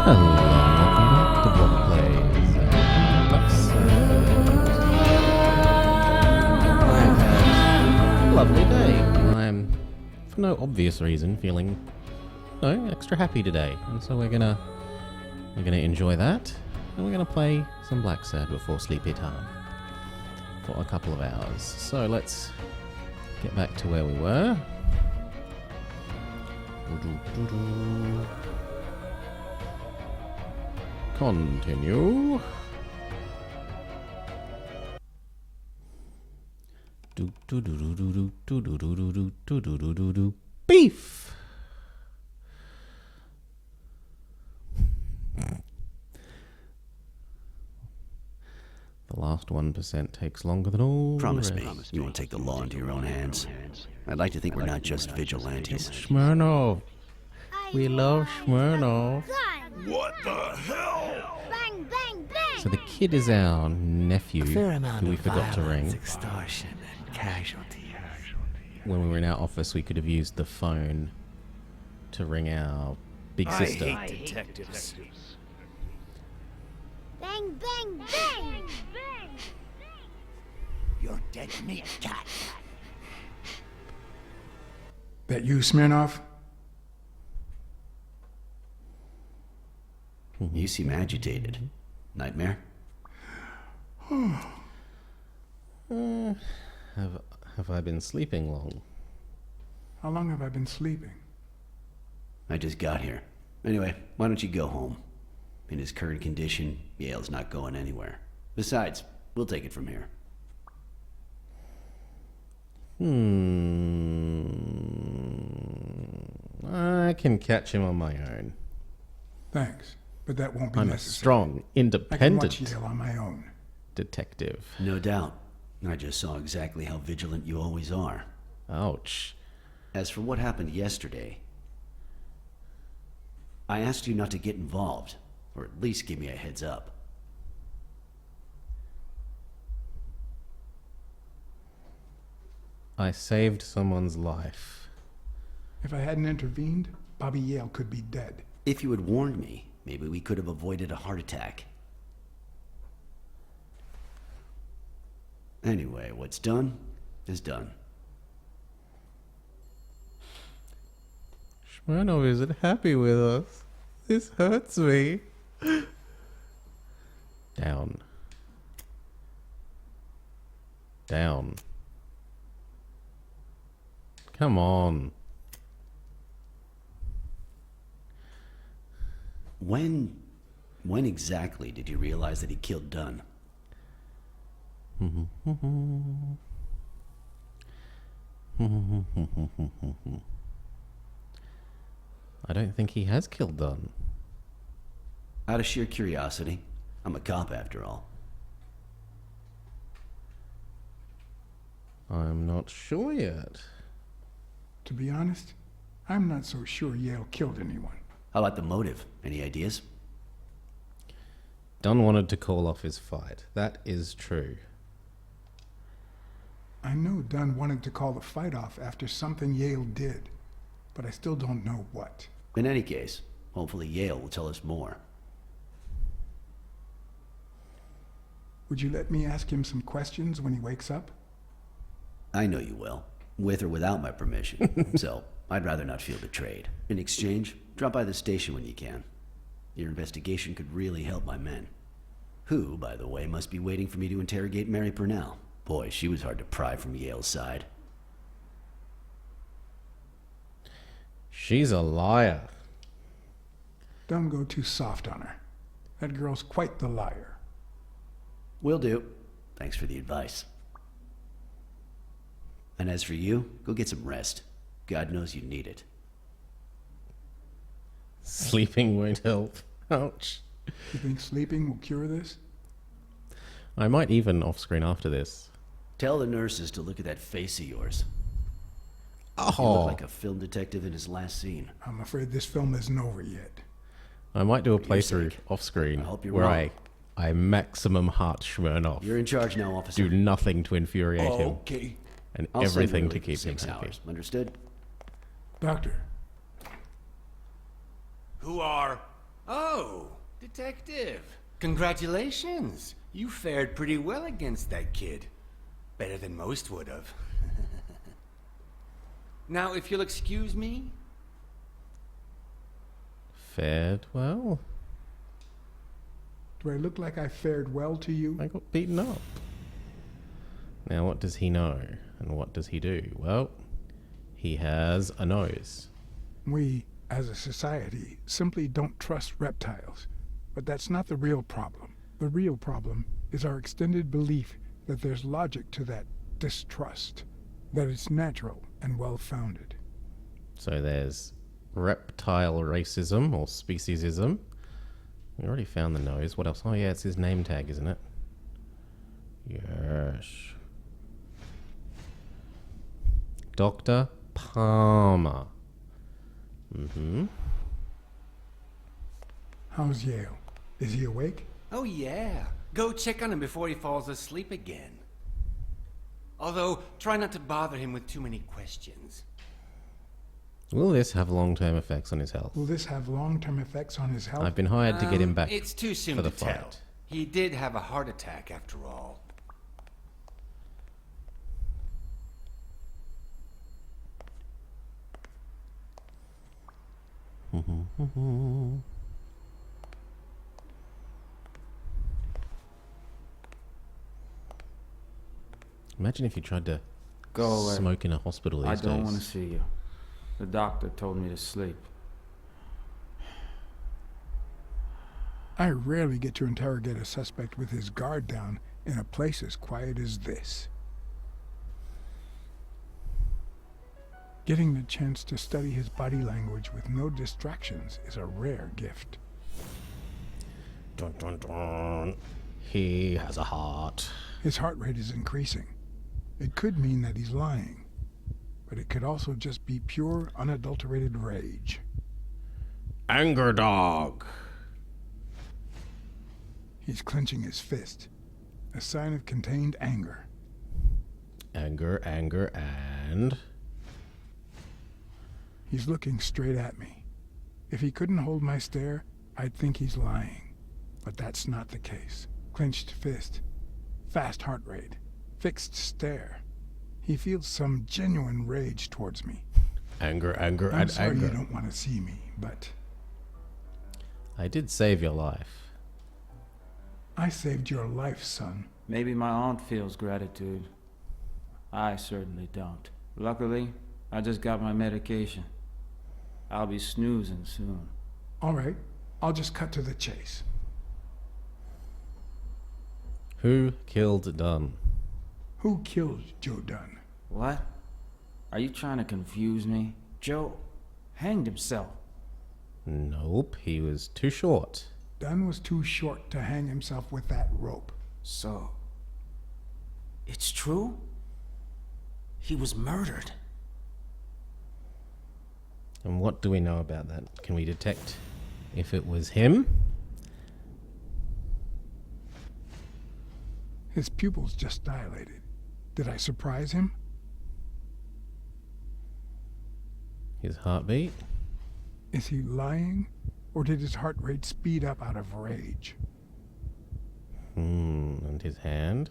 Hello, welcome back to Block Plays. I've had a lovely day. I'm, for no obvious reason, feeling extra happy today, and so we're gonna enjoy that, and we're gonna play some Blacksad before sleepy time for a couple of hours. So let's get back to where we were. Continue. Beef. The last 1% takes longer than all. Promise me you won't take the law into your own hands. I'd like to think we're not just vigilantes. Smirnov. We love Smirnov. What the hell? Bang, bang, bang! So the kid is our nephew, who we forgot to ring. Extortion and casualty. When we were in our office, we could have used the phone to ring our big sister. I hate detectives. Bang, bang, bang! You're dead meat, cat. That you, Smirnov? You seem agitated. Nightmare? Have I been sleeping long? How long have I been sleeping? I just got here. Anyway, why don't you go home? In his current condition, Yale's not going anywhere. Besides, we'll take it from here. I can catch him on my own. Thanks, but that won't be I'm a necessary. strong, I can independent watch Yale on my own. detective. No doubt. I just saw exactly how vigilant you always are. Ouch. As for what happened yesterday, I asked you not to get involved, or at least give me a heads up. I saved someone's life. If I hadn't intervened, Bobby Yale could be dead. If you had warned me, maybe we could have avoided a heart attack. Anyway, what's done is done. Smirnov isn't happy with us. This hurts me. Down. Down. Come on. When exactly did you realize that he killed Dunn? I don't think he has killed Dunn. Out of sheer curiosity. I'm a cop after all. I'm not sure yet. To be honest, I'm not so sure Yale killed anyone. How about the motive? Any ideas? Dunn wanted to call off his fight. That is true. I know Dunn wanted to call the fight off after something Yale did, but I still don't know what. In any case, hopefully Yale will tell us more. Would you let me ask him some questions when he wakes up? I know you will, with or without my permission, so I'd rather not feel betrayed. In exchange, drop by the station when you can. Your investigation could really help my men. Who, by the way, must be waiting for me to interrogate Mary Purnell. Boy, she was hard to pry from Yale's side. She's a liar. Don't go too soft on her. That girl's quite the liar. Will do. Thanks for the advice. And as for you, go get some rest. God knows you need it. Sleeping won't help. Ouch. You think sleeping will cure this? I might even off-screen after this. Tell the nurses to look at that face of yours. You look Oh, like a film detective in his last scene. I'm afraid this film isn't over yet. I might do a For your playthrough sake. off-screen I hope you're where wrong. I maximum heart Smirnov. You're in charge now, officer. Do nothing to infuriate him, Okay. and I'll send you everything a to leave for keep him 6 happy. hours. Understood? Doctor, Who are Oh, detective. Congratulations. You fared pretty well against that kid. Better than most would have. Now, if you'll excuse me. Fared well. Do I look like I fared well to you? I got beaten up. Now, what does he know? And what does he do? Well, he has a nose. We, as a society, simply don't trust reptiles. But that's not the real problem. The real problem is our extended belief that there's logic to that distrust, that it's natural and well-founded. So there's reptile racism or speciesism. We already found the nose. What else? Oh yeah, it's his name tag, isn't it? Yes. Dr. Palmer. Mm-hmm. How's Yale? Is he awake? Oh yeah. Go check on him before he falls asleep again. Although, try not to bother him with too many questions. Will this have long-term effects on his health? Will this have long-term effects on his health? I've been hired to get him back It's too soon for to the tell. fight. He did have a heart attack after all. Imagine if you tried to Go away. smoke in a hospital I these don't days. want to see you. The doctor told me to sleep. I rarely get to interrogate a suspect with his guard down in a place as quiet as this. Getting the chance to study his body language with no distractions is a rare gift. Dun, dun, dun. He has a heart. His heart rate is increasing. It could mean that he's lying, but it could also just be pure, unadulterated rage. Anger dog. He's clenching his fist, a sign of contained anger. Anger, anger, and... He's looking straight at me. If he couldn't hold my stare, I'd think he's lying. But that's not the case. Clenched fist, fast heart rate, fixed stare. He feels some genuine rage towards me. Anger, anger, I'm and sorry anger. you don't want to see me, but I did save your life. I saved your life, son. Maybe my aunt feels gratitude. I certainly don't. Luckily, I just got my medication. I'll be snoozing soon. All right, I'll just cut to the chase. Who killed Dunn? Who killed Joe Dunn? What? Are you trying to confuse me? Joe hanged himself. Nope, he was too short. Dunn was too short to hang himself with that rope. So, it's true? He was murdered. And what do we know about that? Can we detect if it was him? His pupils just dilated. Did I surprise him? His heartbeat? Is he lying? Or did his heart rate speed up out of rage? And his hand?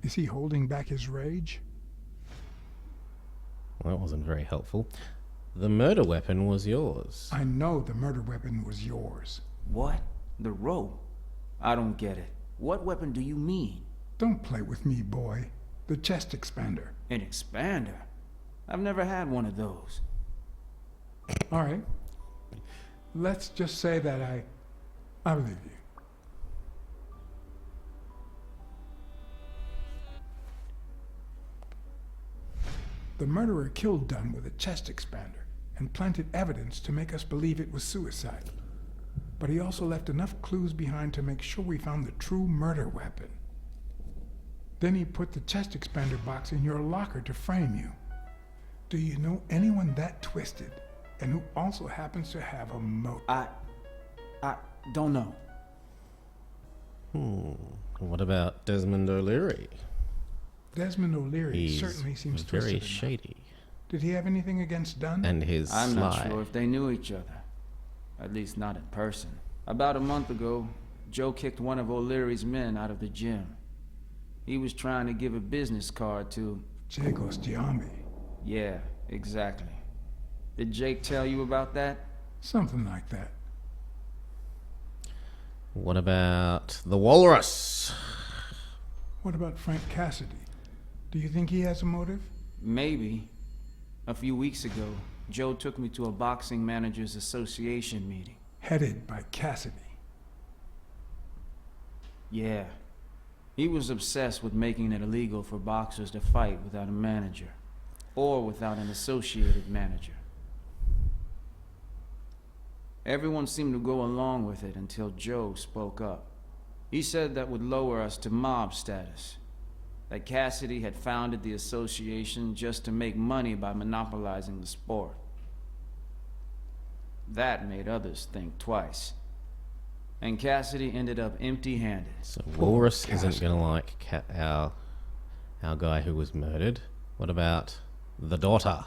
Is he holding back his rage? Well, that wasn't very helpful. The murder weapon was yours. I know the murder weapon was yours. What? The rope? I don't get it. What weapon do you mean? Don't play with me, boy. The chest expander. An expander? I've never had one of those. All right. Let's just say that I believe you. The murderer killed Dunn with a chest expander and planted evidence to make us believe it was suicide. But he also left enough clues behind to make sure we found the true murder weapon. Then he put the chest expander box in your locker to frame you. Do you know anyone that twisted and who also happens to have a motive? I don't know. What about Desmond O'Leary? Desmond O'Leary He's certainly seems very twisted enough. shady. Did he have anything against Dunn? And his I'm sly. not sure if they knew each other. At least not in person. About a month ago, Joe kicked one of O'Leary's men out of the gym. He was trying to give a business card to... Jake Ostiambi. Yeah, exactly. Did Jake tell you about that? Something like that. What about the Walrus? What about Frank Cassidy? Do you think he has a motive? Maybe. A few weeks ago, Joe took me to a boxing managers association meeting. Headed by Cassidy. Yeah. He was obsessed with making it illegal for boxers to fight without a manager. Or without an associated manager. Everyone seemed to go along with it until Joe spoke up. He said that would lower us to mob status. That Cassidy had founded the association just to make money by monopolizing the sport. That made others think twice. And Cassidy ended up empty-handed. So Walrus isn't gonna like our guy who was murdered. What about the daughter?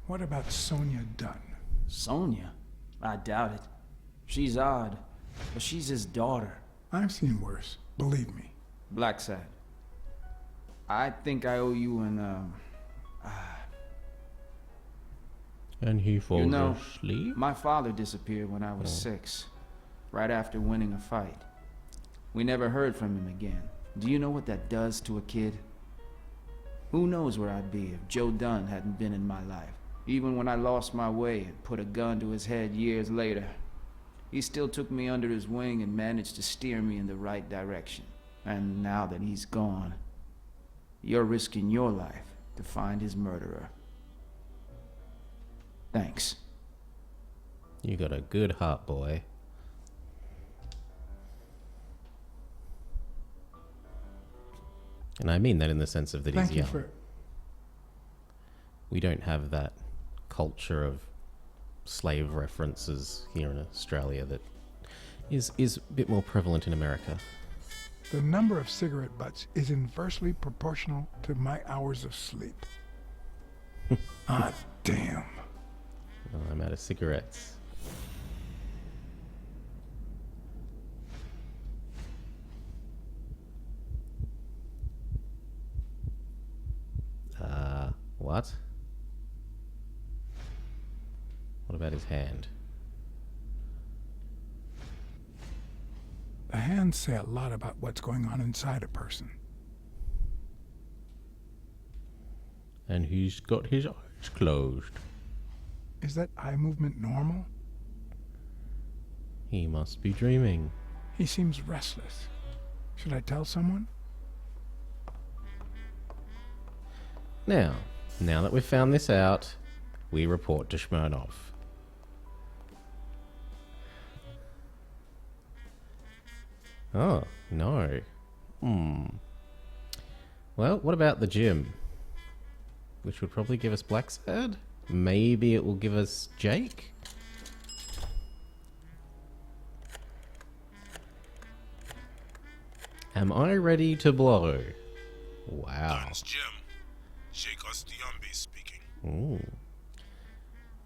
What about Sonia Dunn? Sonia? I doubt it. She's odd, but she's his daughter. I've seen worse, believe me. Blacksad. I think I owe you an, And he falls You know, asleep? my father disappeared when I was 6, right after winning a fight. We never heard from him again. Do you know what that does to a kid? Who knows where I'd be if Joe Dunn hadn't been in my life? Even when I lost my way and put a gun to his head years later, he still took me under his wing and managed to steer me in the right direction. And now that he's gone, you're risking your life to find his murderer. Thanks. You got a good heart, boy. And I mean that in the sense of that Thank he's you young. for... We don't have that culture of slave references here in Australia that is a bit more prevalent in America. The number of cigarette butts is inversely proportional to my hours of sleep. Ah, damn. Oh, I'm out of cigarettes. What? What about his hand? The hands say a lot about what's going on inside a person. And he's got his eyes closed. Is that eye movement normal? He must be dreaming. He seems restless. Should I tell someone? Now that we've found this out, we report to Smirnov. Oh, no. Well, what about the gym? Which would probably give us Blacksad? Maybe it will give us Jake? Am I ready to blow? Wow. Don's Gym. Jake Ostiambi speaking. Ooh.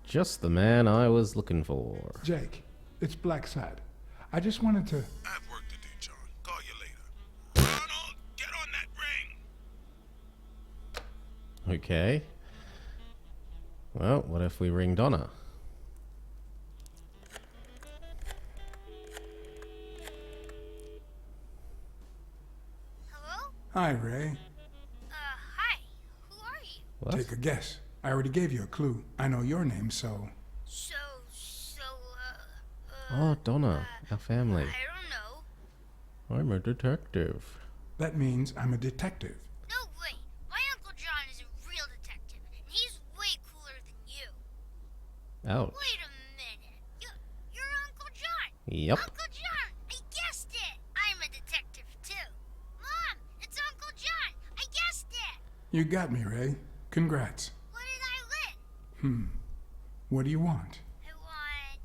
Just the man I was looking for. Jake, it's Blacksad. I just wanted to... I have work to do, John. Call you later. Ronald, get on that ring! Okay. Well, what if we ring Donna? Hello? Hi, Ray. Hi. Who are you? What? Take a guess. I already gave you a clue. I know your name, so... Oh, Donna, our family. I don't know. I'm a detective. That means I'm a detective. No way. My Uncle John is a real detective, and he's way cooler than you. Ouch. Wait a minute. You're Uncle John. Yep. Uncle John, I guessed it. I'm a detective, too. Mom, it's Uncle John. I guessed it. You got me, Ray. Congrats. What did I win? What do you want? I want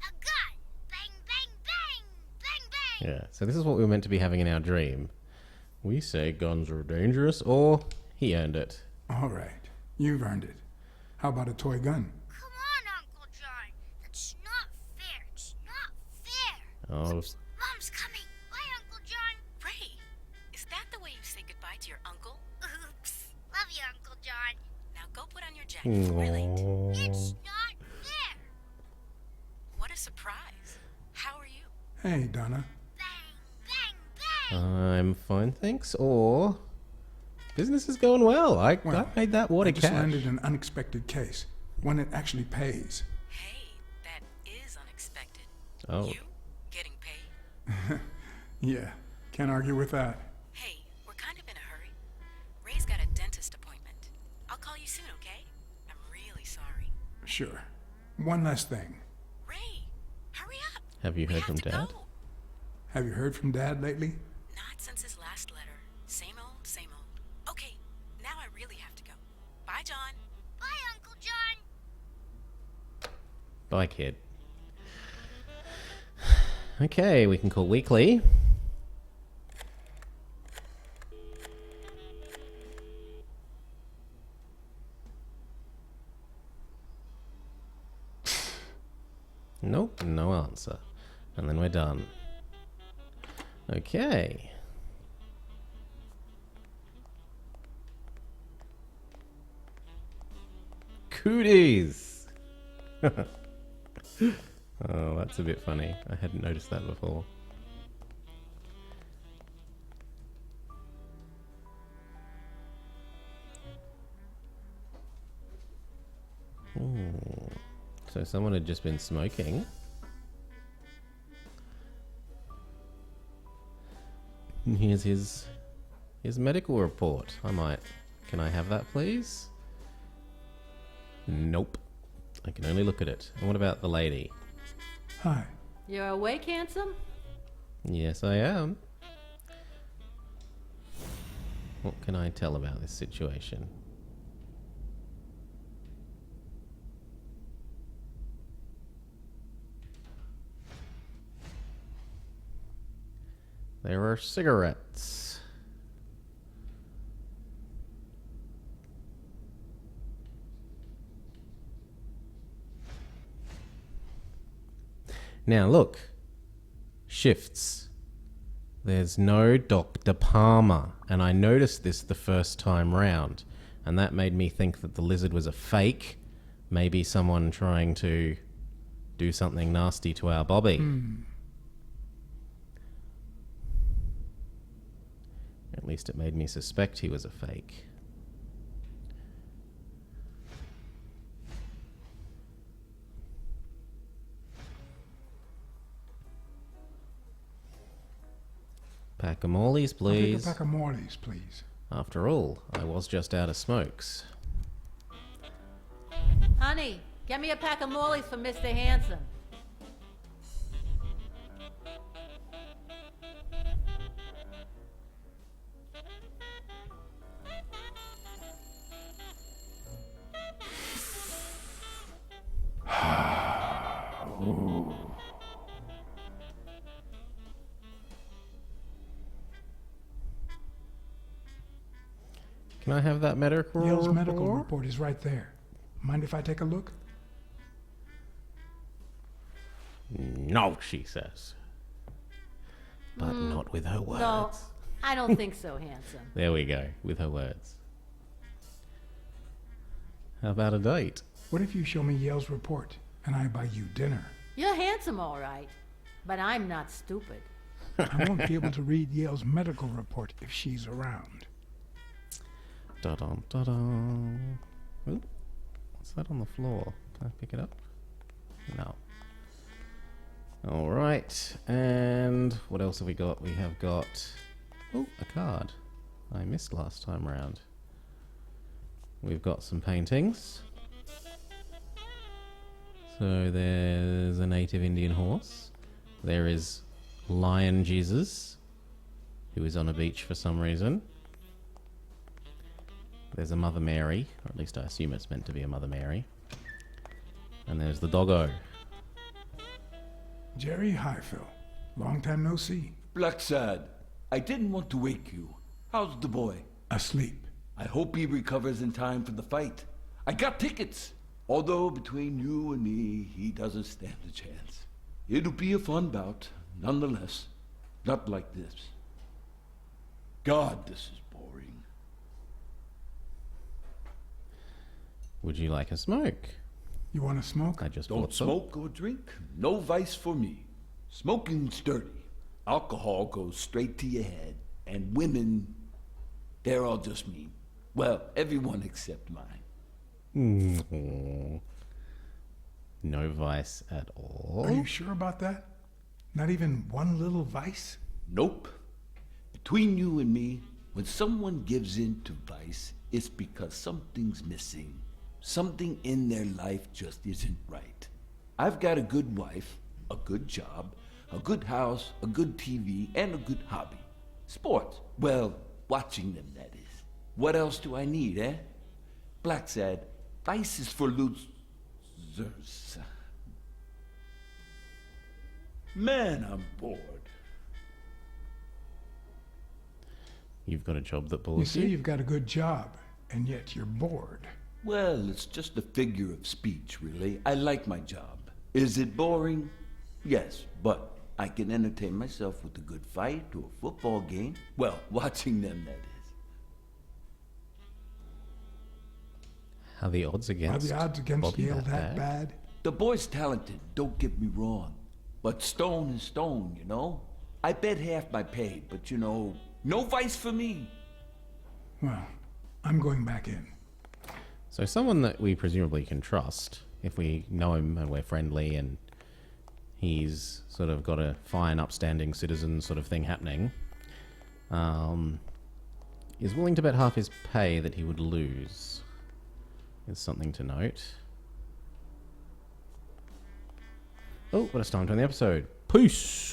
a gun. Bang, bang, bang. Bang, bang. Yeah, so this is what we were meant to be having in our dream. We say guns are dangerous, or he earned it. All right. You've earned it. How about a toy gun? Come on, Uncle John. That's not Oh, Mom's coming. Bye, Uncle John. Ray, is that the way you say goodbye to your uncle? Oops. Love you, Uncle John. Now go put on your jacket. We're late. It's not fair. What a surprise. How are you? Hey, Donna. Bang, bang, bang. I'm fine, thanks. Or business is going well. I made that water I just cash. landed an unexpected case. One that actually pays. Hey, that is unexpected. Oh, You getting paid? Yeah, can't argue with that. Hey, we're kind of in a hurry. Ray's got a dentist appointment. I'll call you soon, okay? I'm really sorry. Sure. One last thing. Ray, hurry up. have you We heard have from to Dad? go. Have you heard from Dad lately? Not since his last letter. Same old, same old. Okay, now I really have to go. Bye, John. Bye, Uncle John. Bye, kid. Okay, we can call weekly. Nope, no answer. And then we're done. Okay. Cooties! Oh, that's a bit funny. I hadn't noticed that before. Ooh. So someone had just been smoking. And here's his medical report. Can I have that, please? Nope. I can only look at it. And what about the lady? Hi. You're awake, handsome? Yes, I am. What can I tell about this situation? There are cigarettes. Now look, shifts. There's no Dr. Palmer, and I noticed this the first time round, and that made me think that the lizard was a fake, maybe someone trying to do something nasty to our Bobby. At least it made me suspect he was a fake. Pack of Morleys, I'll take please. a pack of Morleys, please. After all, I was just out of smokes. Honey, get me a pack of Morleys for Mr. Handsome. Can I have that medical Yale's report? medical report is right there. Mind if I take a look? No, she says. But not with her words. No, I don't think so, handsome. There we go, with her words. How about a date? What if you show me Yale's report and I buy you dinner? You're handsome, all right, but I'm not stupid. I won't be able to read Yale's medical report if she's around. Da-dum, da-dum. Ooh, what's that on the floor? Can I pick it up? No. Alright, and what else have we got? We have got... Oh, a card. I missed last time round. We've got some paintings. So there's a native Indian horse. There is Lion Jesus, who is on a beach for some reason. There's a Mother Mary, or at least I assume it's meant to be a Mother Mary. And there's the doggo. Jerry, hi, Phil. Long time no see. Blacksad, I didn't want to wake you. How's the boy? Asleep. I hope he recovers in time for the fight. I got tickets. Although between you and me, he doesn't stand a chance. It'll be a fun bout. nonetheless, not like this. God, this is boring. Would you like a smoke? You want to smoke? I just Don't bought some. smoke or drink. No vice for me. Smoking's dirty. Alcohol goes straight to your head. And women, they're all just mean. Well, everyone except mine. Mm. No vice at all. Are you sure about that? Not even one little vice? Nope. Between you and me, when someone gives in to vice, it's because something's missing. Something in their life just isn't right. I've got a good wife, a good job, a good house, a good TV, and a good hobby. Sports. Well, watching them, that is. What else do I need, eh? Blacksad, vice is for losers. Man, I'm bored. You've got a job that You bulls say you? you've got a good job, and yet you're bored. Well, it's just a figure of speech, really. I like my job. Is it boring? Yes, but I can entertain myself with a good fight or a football game. Well, watching them, that is. Are the odds against Are the odds against Bobby Yale that bad? The boy's talented, don't get me wrong. But stone is stone, you know? I bet half my pay, but you know, no vice for me. Well, I'm going back in. So someone that we presumably can trust, if we know him and we're friendly and he's sort of got a fine, upstanding citizen sort of thing happening, is willing to bet half his pay that he would lose. Is something to note. Oh, what a start to the episode. Peace!